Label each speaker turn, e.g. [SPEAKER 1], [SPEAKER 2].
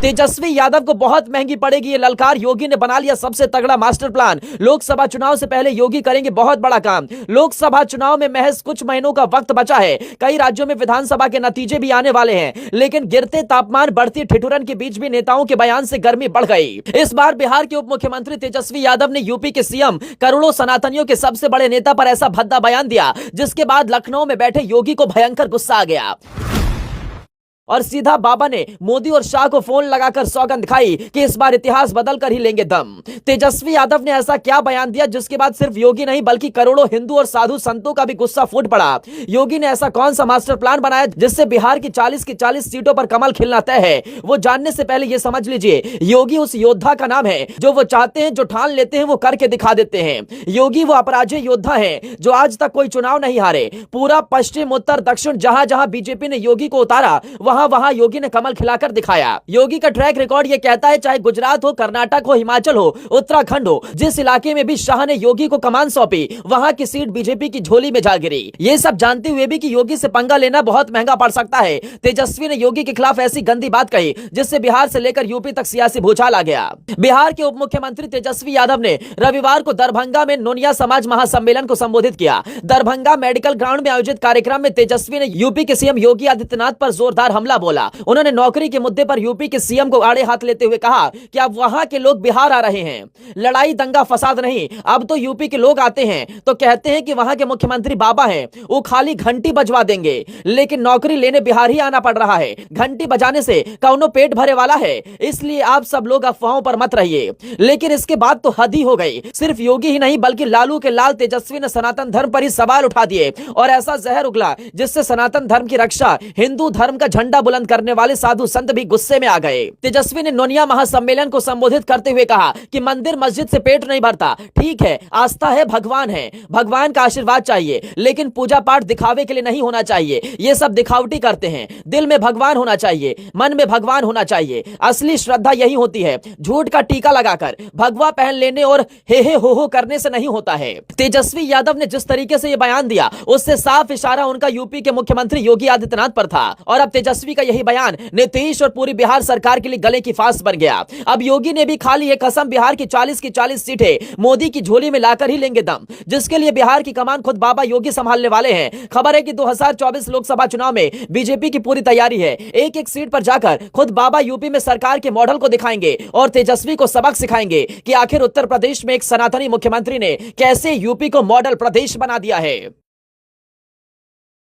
[SPEAKER 1] तेजस्वी यादव को बहुत महंगी पड़ेगी ये ललकार। योगी ने बना लिया सबसे तगड़ा मास्टर प्लान। लोकसभा चुनाव से पहले योगी करेंगे बहुत बड़ा काम। लोकसभा चुनाव में महज कुछ महीनों का वक्त बचा है। कई राज्यों में विधानसभा के नतीजे भी आने वाले हैं, लेकिन गिरते तापमान, बढ़ती ठिठुरन के बीच भी नेताओं के बयान से गर्मी बढ़ गई। इस बार बिहार के उप मुख्यमंत्री तेजस्वी यादव ने यूपी के सीएम, करोड़ों सनातनियों के सबसे बड़े नेता पर ऐसा भद्दा बयान दिया, जिसके बाद लखनऊ में बैठे योगी को भयंकर गुस्सा आ गया और सीधा बाबा ने मोदी और शाह को फोन लगाकर सौगंध खाई कि इस बार इतिहास बदल कर ही लेंगे दम। तेजस्वी यादव ने ऐसा क्या बयान दिया जिसके बाद सिर्फ योगी नहीं बल्कि करोड़ों हिंदू और साधु संतों का भी गुस्सा फूट पड़ा। योगी ने ऐसा कौन सा मास्टर प्लान बनाया जिससे बिहार की 40 की 40 सीटों पर कमल खिलना तय है? वो जानने से पहले ये समझ लीजिए, योगी उस योद्धा का नाम है जो वो चाहते हैं, जो ठान लेते हैं वो करके दिखा देते हैं। योगी वो अपराजय योद्धा है जो आज तक कोई चुनाव नहीं हारे। पूरा पश्चिम, उत्तर, दक्षिण, जहां जहां बीजेपी ने योगी को उतारा वहां वहां योगी ने कमल खिलाकर दिखाया। योगी का ट्रैक रिकॉर्ड ये कहता है, चाहे गुजरात हो, कर्नाटक हो, हिमाचल हो, उत्तराखंड हो, जिस इलाके में भी शाह ने योगी को कमान सौंपी वहां की सीट बीजेपी की झोली में जा गिरी। ये सब जानते हुए भी कि योगी से पंगा लेना बहुत महंगा पड़ सकता है, तेजस्वी ने योगी के खिलाफ ऐसी गंदी बात कही जिससे बिहार से लेकर यूपी तक सियासी भूचाल आ गया। बिहार के उप मुख्यमंत्री तेजस्वी यादव ने रविवार को दरभंगा में नोनिया समाज महासम्मेलन को संबोधित किया। दरभंगा मेडिकल ग्राउंड में आयोजित कार्यक्रम में तेजस्वी ने यूपी के सीएम योगी आदित्यनाथ पर जोरदार हमला बोला। उन्होंने नौकरी के मुद्दे पर यूपी के सीएम को आड़े हाथ लेते हुए कहा कि अब वहां के लोग बिहार आ रहे हैं, लड़ाई दंगा फसाद नहीं, अब तो यूपी के लोग आते हैं तो कहते हैं कि वहां के मुख्यमंत्री बाबा हैं, वो खाली घंटी बजवा देंगे, लेकिन नौकरी लेने बिहार ही आना पड़ रहा है। घंटी बजाने से कौनो पेट भरे वाला है, इसलिए आप सब लोग अफवाहों पर मत रहिए। लेकिन इसके बाद तो हद ही हो गई। सिर्फ योगी ही नहीं बल्कि लालू के लाल तेजस्वी ने सनातन धर्म पर ही सवाल उठा दिए और ऐसा जहर उगला जिससे सनातन धर्म की रक्षा, हिंदू धर्म का झंडा बुलंद करने वाले साधु संत भी गुस्से में आ गए। तेजस्वी ने नोनिया महासम्मेलन को संबोधित करते हुए कहा कि मंदिर मस्जिद से पेट नहीं भरता, ठीक है, आस्था है, भगवान है, भगवान का आशीर्वाद चाहिए, लेकिन पूजा पाठ दिखावे के लिए नहीं होना चाहिए। ये सब दिखावटी करते हैं। दिल में भगवान होना चाहिए, मन में भगवान होना चाहिए। असली श्रद्धा यही होती है, झूठ का टीका लगाकर भगवा पहन लेने और हे हो करने से नहीं होता है। तेजस्वी यादव ने जिस तरीके से यह बयान दिया उससे साफ इशारा उनका यूपी के मुख्यमंत्री योगी आदित्यनाथ पर था और अब तेजस्वी का यही बयान नीतीश और पूरी बिहार सरकार के लिए गले की फांस बन गया। अब योगी ने भी खा ली एक कसम, बिहार की 40 सीटें मोदी की झोली में लाकर ही लेंगे दम, जिसके लिए बिहार की कमान खुद बाबा योगी संभालने वाले हैं। खबर है कि 2024 लोकसभा चुनाव में बीजेपी की पूरी तैयारी है। एक एक सीट पर जाकर खुद बाबा यूपी में सरकार के मॉडल को दिखाएंगे और तेजस्वी को सबक सिखाएंगे कि आखिर उत्तर प्रदेश में एक सनातनी मुख्यमंत्री ने कैसे यूपी को मॉडल प्रदेश बना दिया है।